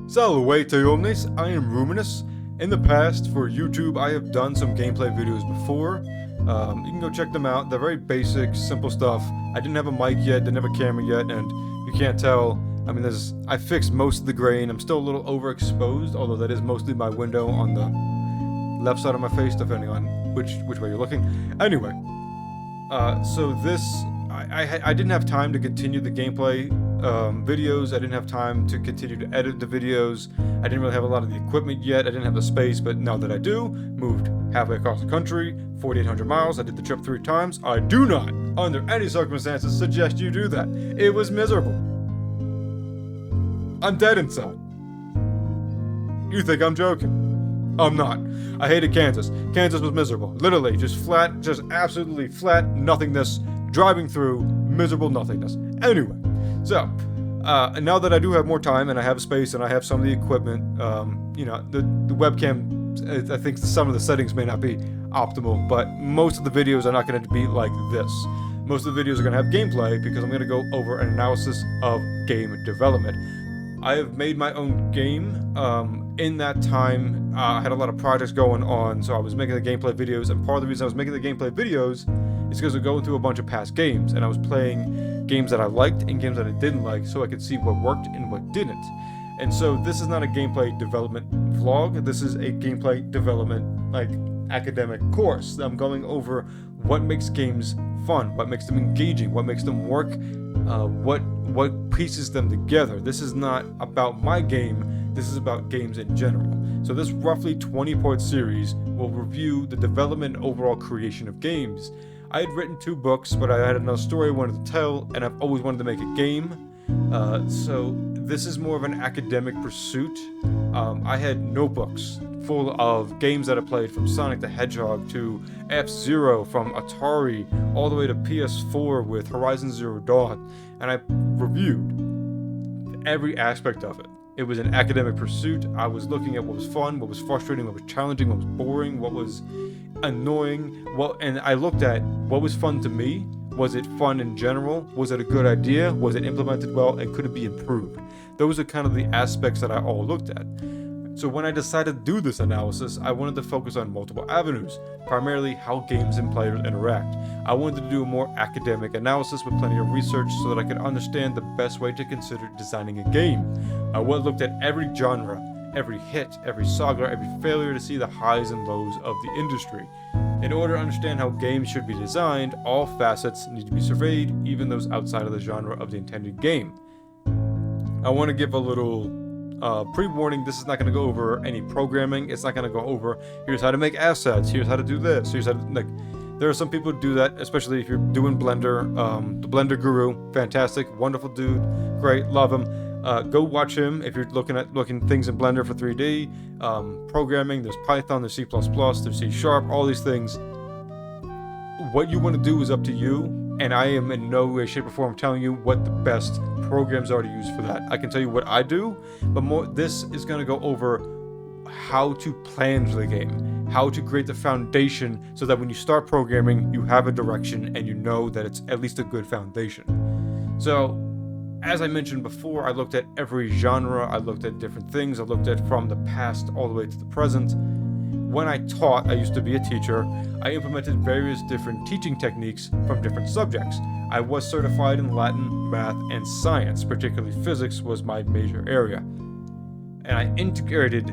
Salute omnes, I am Ruminous. In the past, for YouTube, I have done some gameplay videos before. You can go check them out. They're very basic, simple stuff. I didn't have a mic yet, didn't have a camera yet, and you can't tell. I mean, I fixed most of the grain. I'm still a little overexposed, although that is mostly my window on the left side of my face, depending on which way you're looking. Anyway, so this, I didn't have time to continue the gameplay videos. I didn't have time to continue to edit the videos. I didn't really have a lot of the equipment yet. I didn't have the space, but now that I do, moved halfway across the country, 4,800 miles. I did the trip 3 times. I do not, under any circumstances, suggest you do that. It was miserable. I'm dead inside. You think I'm joking? I'm not. I hated Kansas. Kansas was miserable. Literally, just flat, just absolutely flat nothingness, driving through miserable nothingness. Anyway, so, now that I do have more time and I have space and I have some of the equipment, you know, the webcam, I think some of the settings may not be optimal, but most of the videos are not going to be like this. Most of the videos are going to have gameplay because I'm going to go over an analysis of game development. I have made my own game. In that time, I had a lot of projects going on, so I was making the gameplay videos, and part of the reason I was making the gameplay videos is because we're going through a bunch of past games, and I was playing games that I liked and games that I didn't like, so I could see what worked and what didn't. And so this is not a gameplay development vlog, this is a gameplay development, like, academic course. I'm going over what makes games fun, what makes them engaging, what makes them work, what pieces them together. This is not about my game, this is about games in general. So this roughly 20-part series will review the development and overall creation of games. I had written 2 books, but I had another story I wanted to tell, and I've always wanted to make a game. So this is more of an academic pursuit. I had notebooks full of games that I played, from Sonic the Hedgehog to F-Zero, from Atari all the way to PS4 with Horizon Zero Dawn, and I reviewed every aspect of it. It was an academic pursuit. I was looking at what was fun, what was frustrating, what was challenging, what was boring, what was annoying, and I looked at what was fun to me. Was it fun in general? Was it a good idea? Was it implemented well, and could it be improved? Those are kind of the aspects that I all looked at. So when I decided to do this analysis, I wanted to focus on multiple avenues, primarily how games and players interact. I wanted to do a more academic analysis with plenty of research so that I could understand the best way to consider designing a game. I looked at every genre, every hit, every saga, every failure to see the highs and lows of the industry. In order to understand how games should be designed, all facets need to be surveyed, even those outside of the genre of the intended game. I want to give a little pre-warning. This is not going to go over any programming. It's not going to go over, here's how to make assets, here's how to do this, here's how to, like, there are some people who do that, especially if you're doing Blender. The Blender Guru, fantastic, wonderful dude, great, love him. Go watch him if you're looking things in Blender for 3D. Programming, there's Python, there's C++, there's C#, all these things. What you want to do is up to you, and I am in no way, shape, or form telling you what the best programs are to use for that. I can tell you what I do, but this is going to go over how to plan for the game, how to create the foundation so that when you start programming, you have a direction and you know that it's at least a good foundation. So, as I mentioned before, I looked at every genre, I looked at different things, I looked at from the past all the way to the present. When I taught, I used to be a teacher, I implemented various different teaching techniques from different subjects. I was certified in Latin, math, and science, particularly physics was my major area. And I integrated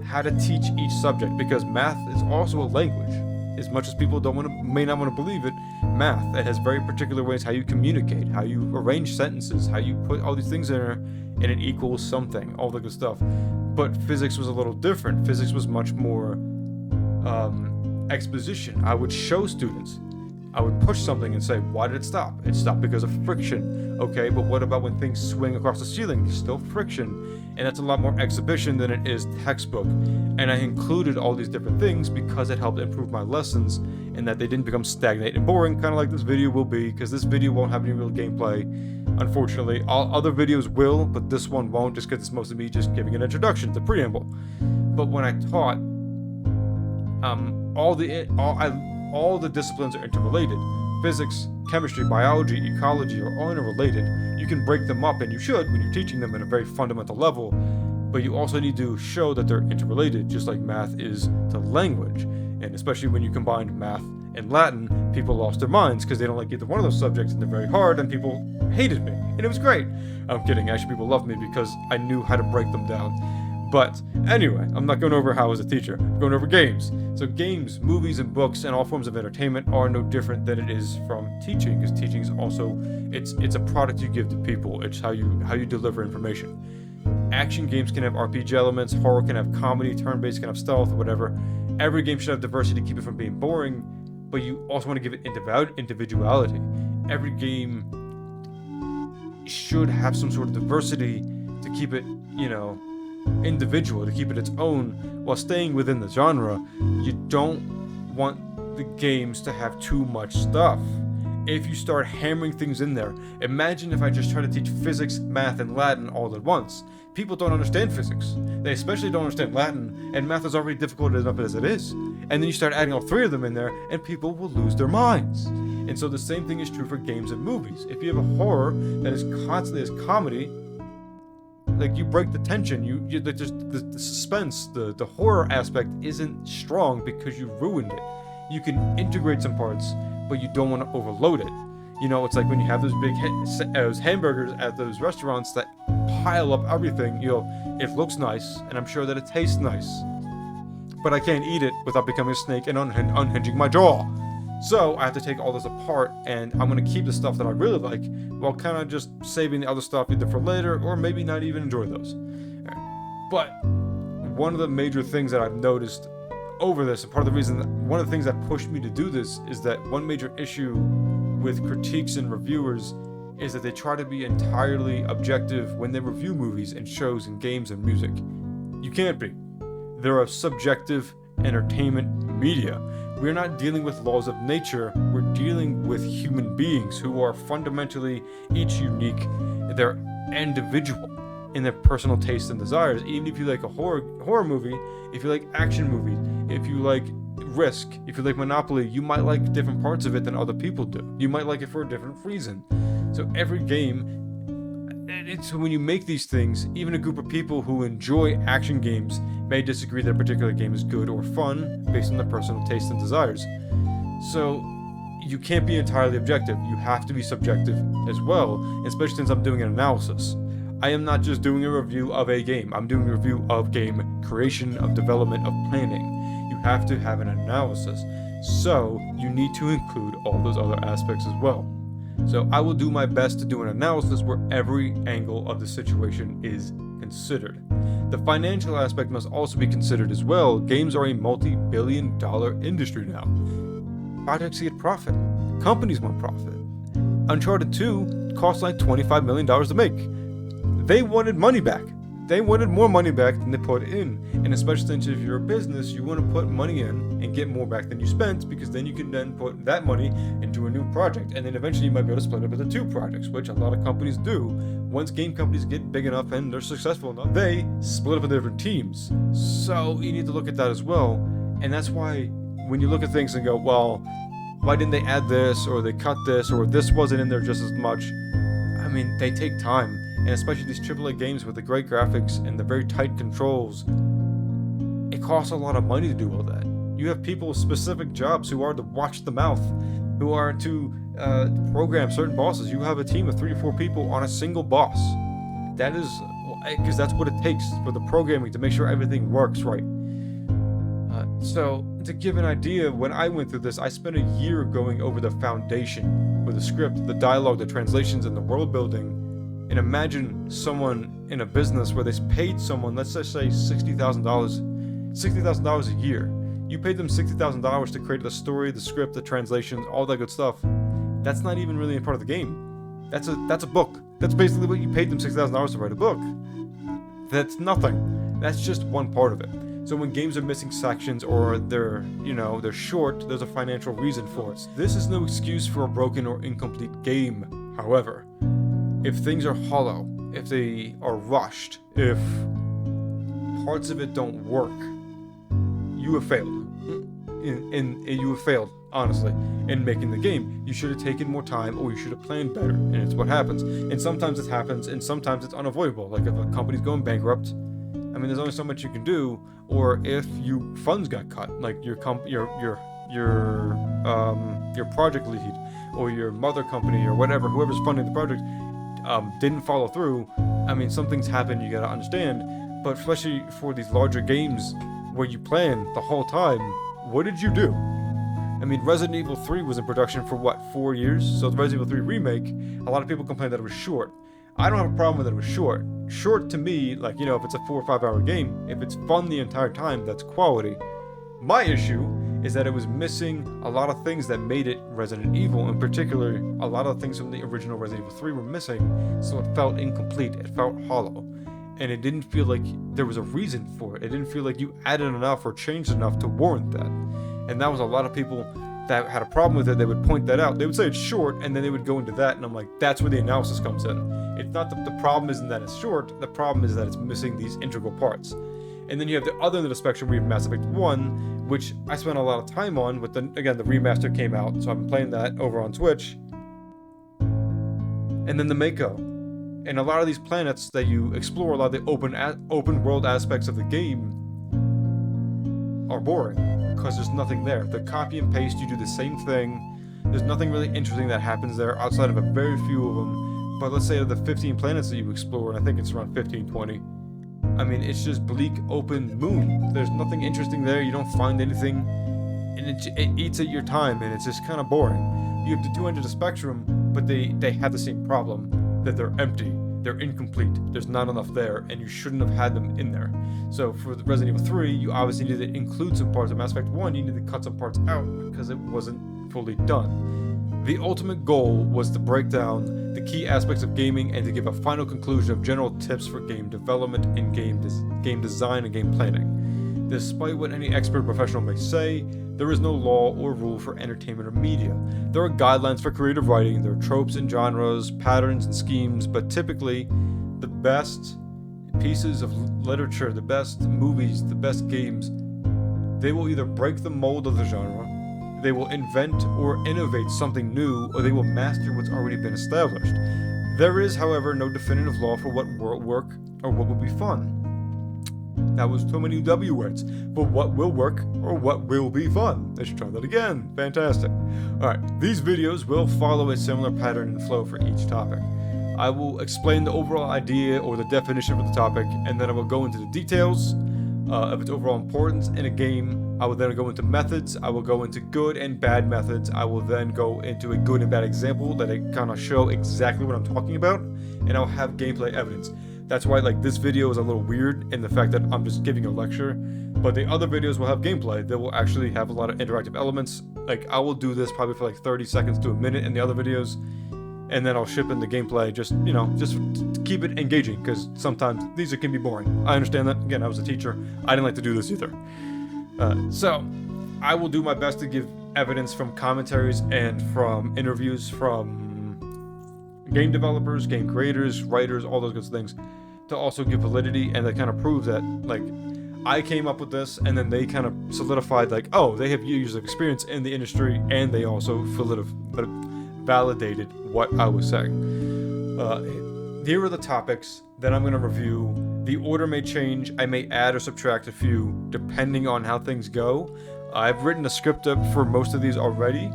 how to teach each subject, because math is also a language. As much as people may not want to believe it, math, it has very particular ways how you communicate, how you arrange sentences, how you put all these things in there, and it equals something, all the good stuff. But physics was a little different. Physics was much more exposition. I would show students. I would push something and say, why did it stop? It stopped because of friction. Okay, but what about when things swing across the ceiling? There's still friction. And that's a lot more exhibition than it is textbook. And I included all these different things because it helped improve my lessons and that they didn't become stagnant and boring, kind of like this video will be, because this video won't have any real gameplay, unfortunately. All other videos will, but this one won't, just because it's mostly me just giving an introduction, the preamble. But when I taught, all the disciplines are interrelated. Physics, chemistry, biology, ecology are all interrelated. You can break them up, and you should when you're teaching them at a very fundamental level, but you also need to show that they're interrelated, just like math is to language. And especially when you combined math and Latin, people lost their minds because they don't like either one of those subjects and they're very hard, and people hated me. And it was great. I'm kidding. Actually, people loved me because I knew how to break them down. But anyway, I'm not going over how I was a teacher. I'm going over games. So games, movies, and books, and all forms of entertainment are no different than it is from teaching, because teaching is also it's a product you give to people. It's how you deliver information. Action games can have RPG elements, horror can have comedy, turn-based can have stealth, whatever. Every game should have diversity to keep it from being boring, but you also want to give it individuality. Every game should have some sort of diversity to keep it, individual, to keep it its own while staying within the genre. You don't want the games to have too much stuff. If you start hammering things in there, imagine if I just try to teach physics, math, and Latin all at once. People don't understand physics. They especially don't understand Latin, and math is already difficult enough as it is. And then you start adding all three of them in there, and people will lose their minds. And so the same thing is true for games and movies. If you have a horror that is constantly as comedy, like, you break the tension, the suspense, the horror aspect isn't strong because you ruined it. You can integrate some parts, but you don't want to overload it. It's like when you have those big those hamburgers at those restaurants that pile up everything. It looks nice, and I'm sure that it tastes nice, but I can't eat it without becoming a snake and unhinging my jaw. So I have to take all this apart, and I'm going to keep the stuff that I really like while kind of just saving the other stuff either for later or maybe not even enjoy those. But one of the major things that I've noticed over this, and one of the things that pushed me to do this, is that one major issue with critiques and reviewers is that they try to be entirely objective when they review movies and shows and games and music. You can't be. They're a subjective entertainment media. We're not dealing with laws of nature, we're dealing with human beings who are fundamentally each unique. They're individual in their personal tastes and desires. Even if you like a horror movie, if you like action movies, if you like Risk, if you like Monopoly, you might like different parts of it than other people do. You might like it for a different reason. So every game, it's when you make these things, even a group of people who enjoy action games may disagree that a particular game is good or fun based on their personal tastes and desires. So you can't be entirely objective. You have to be subjective as well, especially since I'm doing an analysis. I am not just doing a review of a game. I'm doing a review of game creation, of development, of planning. You have to have an analysis. So you need to include all those other aspects as well. So I will do my best to do an analysis where every angle of the situation is considered. The financial aspect must also be considered as well. Games are a multi-billion-dollar industry now. Projects get profit. Companies want profit. Uncharted 2 cost like $25 million to make. They wanted money back. They wanted more money back than they put in. And especially since if you're a business, you want to put money in and get more back than you spent, because then you can then put that money into a new project. And then eventually you might be able to split up into two projects, which a lot of companies do. Once game companies get big enough and they're successful enough, they split up into different teams. So you need to look at that as well. And that's why when you look at things and go, well, why didn't they add this, or they cut this, or this wasn't in there just as much? I mean, they take time. And especially these AAA games with the great graphics and the very tight controls, it costs a lot of money to do all that. You have people with specific jobs who are to watch the mouth, who are to program certain bosses. You have a team of 3 to 4 people on a single boss. That is, because that's what it takes for the programming to make sure everything works right. So, to give an idea, when I went through this, I spent a year going over the foundation with the script, the dialogue, the translations, and the world building. And imagine someone in a business where they paid someone, let's just say $60,000 a year. You paid them $60,000 to create the story, the script, the translations, all that good stuff. That's not even really a part of the game. That's a book. That's basically what you paid them $6,000 to write a book. That's nothing. That's just one part of it. So when games are missing sections or they're short, there's a financial reason for it. This is no excuse for a broken or incomplete game. However, if things are hollow, if they are rushed, if parts of it don't work, you have failed. You have failed, honestly, in making the game. You should have taken more time, or you should have planned better, and it's what happens. And sometimes it happens, and sometimes it's unavoidable. Like if a company's going bankrupt, I mean, there's only so much you can do. Or if you funds got cut, like your project lead or your mother company or whatever, whoever's funding the project, didn't follow through. I mean, some things happen, you gotta understand. But especially for these larger games where you plan the whole time, what did you do? I mean, Resident Evil 3 was in production for what, 4 years? So the Resident Evil 3 remake, a lot of people complained that it was short. I don't have a problem with it was short. Short to me, like, you know, if it's a 4 or 5 hour game, if it's fun the entire time, that's quality. My issue is that it was missing a lot of things that made it Resident Evil. In particular, a lot of things from the original Resident Evil 3 were missing, so it felt incomplete, it felt hollow. And it didn't feel like there was a reason for it. It didn't feel like you added enough or changed enough to warrant that. And that was a lot of people that had a problem with it. They would point that out. They would say it's short, and then they would go into that, and I'm like, that's where the analysis comes in. It's not that the problem isn't that it's short, the problem is that it's missing these integral parts. And then you have the other end of the spectrum where you have Mass Effect 1, which I spent a lot of time on, but then again, the remaster came out, so I've been playing that over on Switch. And then the Mako. And a lot of these planets that you explore, a lot of the open world aspects of the game are boring, because there's nothing there. The copy and paste, you do the same thing. There's nothing really interesting that happens there outside of a very few of them. But let's say of the 15 planets that you explore, and I think it's around 15, 20, I mean, it's just bleak open moon. There's nothing interesting there. You don't find anything, and it eats at your time, and it's just kind of boring. You have the two ends of the spectrum, but they have the same problem, that they're empty, they're incomplete, there's not enough there, and you shouldn't have had them in there. So for the Resident Evil 3, you obviously need to include some parts. Of Mass Effect 1, you need to cut some parts out because it wasn't fully done. The ultimate goal was to break down the key aspects of gaming and to give a final conclusion of general tips for game development and game design and game planning. Despite what any expert professional may say, there is no law or rule for entertainment or media. There are guidelines for creative writing, there are tropes and genres, patterns and schemes, but typically, the best pieces of literature, the best movies, the best games, they will either break the mold of the genre, they will invent or innovate something new, or they will master what's already been established. There is, however, no definitive law for what will work or what will be fun. That was too many W words. But what will work or what will be fun? I should try that again. Fantastic. Alright, these videos will follow a similar pattern and flow for each topic. I will explain the overall idea or the definition for the topic, and then I will go into the details of its overall importance in a game. I will then go into methods. I will go into good and bad methods. I will then go into a good and bad example that I kind of show exactly what I'm talking about, and I'll have gameplay evidence. That's why, like, this video is a little weird in the fact that I'm just giving a lecture, but the other videos will have gameplay. They will actually have a lot of interactive elements. Like, I will do this probably for like 30 seconds to a minute in the other videos, and then I'll ship in the gameplay just, you know, just to keep it engaging, because sometimes these can be boring. I understand that. Again, I was a teacher. I didn't like to do this either. So, I will do my best to give evidence from commentaries and from interviews from game developers, game creators, writers, all those good things, to also give validity and to kind of prove that, like, I came up with this, and then they kind of solidified, like, oh, they have years of experience in the industry, and they also validated what I was saying. Here are the topics that I'm going to review. The order may change. I may add or subtract a few depending on how things go. I've written a script up for most of these already,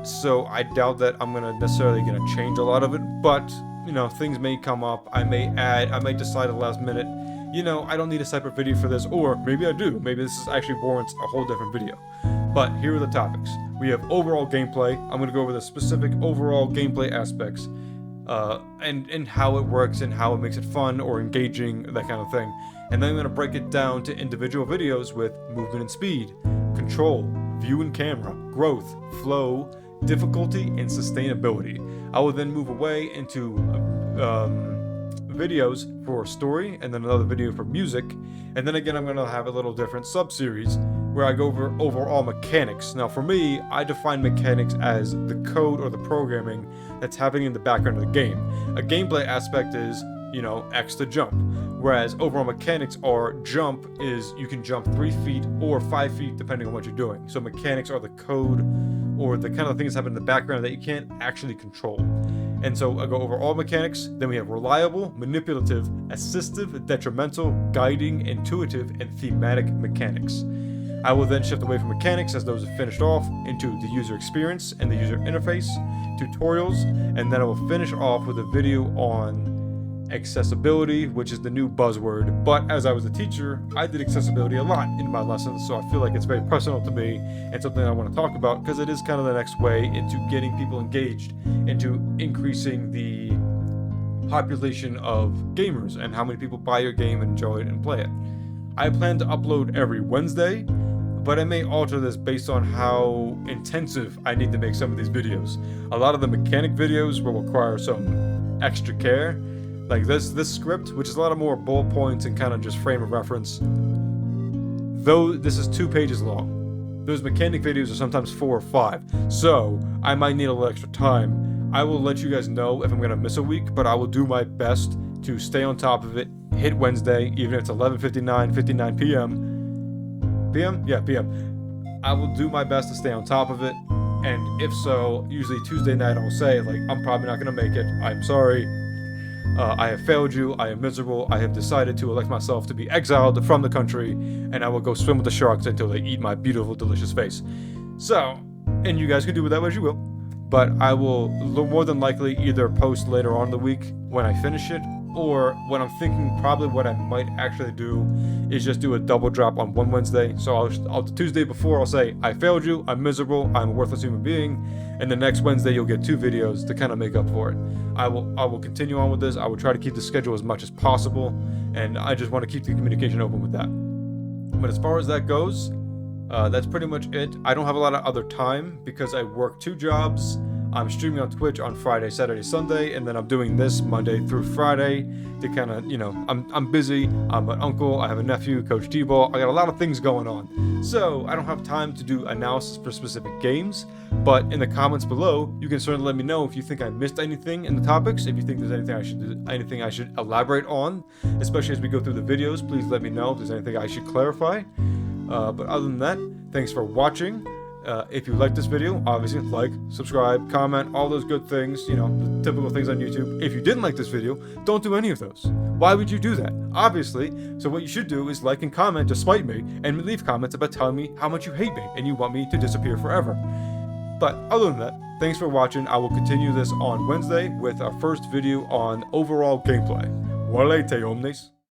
so I doubt that I'm necessarily gonna change a lot of it, but, you know, things may come up. I may add, I may decide at the last minute, you know, I don't need a separate video for this, or maybe I do. Maybe this actually warrants a whole different video. But here are the topics. We have overall gameplay. I'm gonna go over the specific overall gameplay aspects, and how it works and how it makes it fun or engaging, that kind of thing. And then I'm gonna break it down to individual videos with movement and speed, control, view and camera, growth, flow, difficulty, and sustainability. I will then move away into videos for story, and then another video for music, and then again I'm going to have a little different sub-series where I go over overall mechanics. Now for me, I define mechanics as the code or the programming that's happening in the background of the game. A gameplay aspect is, you know, X to jump, whereas overall mechanics are jump is you can jump 3 feet or 5 feet depending on what you're doing. So mechanics are the code or the kind of things that happen in the background that you can't actually control. And so I go over all mechanics. Then we have reliable, manipulative, assistive, detrimental, guiding, intuitive, and thematic mechanics. I will then shift away from mechanics as those are finished off into the user experience and the user interface, tutorials, and then I will finish off with a video on accessibility, which is the new buzzword. But as I was a teacher, I did accessibility a lot in my lessons, so I feel like it's very personal to me and something I want to talk about because it is kind of the next way into getting people engaged, into increasing the population of gamers and how many people buy your game and enjoy it and play it. I plan to upload every Wednesday, but I may alter this based on how intensive I need to make some of these videos. A lot of the mechanic videos will require some extra care. Like this script, which is a lot of more bullet points and kind of just frame of reference. Though this is 2 pages long, those mechanic videos are sometimes 4 or 5, so I might need a little extra time. I will let you guys know if I'm gonna miss a week, but I will do my best to stay on top of it, hit Wednesday, even if it's 11:59 p.m. PM? Yeah, PM. I will do my best to stay on top of it, and if so, usually Tuesday night I'll say, like, I'm probably not gonna make it, I'm sorry. I have failed you, I am miserable, I have decided to elect myself to be exiled from the country, and I will go swim with the sharks until they eat my beautiful, delicious face. So, and you guys can do with that as you will, but I will more than likely either post later on in the week when I finish it, or when I'm thinking probably what I might actually do is just do a double drop on one Wednesday. So I'll Tuesday before I'll say, I failed you, I'm miserable, I'm a worthless human being, and the next Wednesday you'll get 2 videos to kind of make up for it. I will continue on with this. I will try to keep the schedule as much as possible, and I just want to keep the communication open with that. But as far as that goes, that's pretty much it. I don't have a lot of other time because I work 2 jobs. I'm streaming on Twitch on Friday, Saturday, Sunday, and then I'm doing this Monday through Friday to kind of, I'm busy. I'm an uncle. I have a nephew, Coach T-Ball. I got a lot of things going on. So I don't have time to do analysis for specific games, but in the comments below, you can certainly let me know if you think I missed anything in the topics, if you think there's anything I should elaborate on, especially as we go through the videos. Please let me know if there's anything I should clarify. But other than that, thanks for watching. If you like this video, obviously like, subscribe, comment, all those good things, the typical things on YouTube. If you didn't like this video, don't do any of those. Why would you do that? Obviously. So what you should do is like and comment to spite me, and leave comments about telling me how much you hate me and you want me to disappear forever. But other than that, thanks for watching. I will continue this on Wednesday with our first video on overall gameplay. Walete, omnes.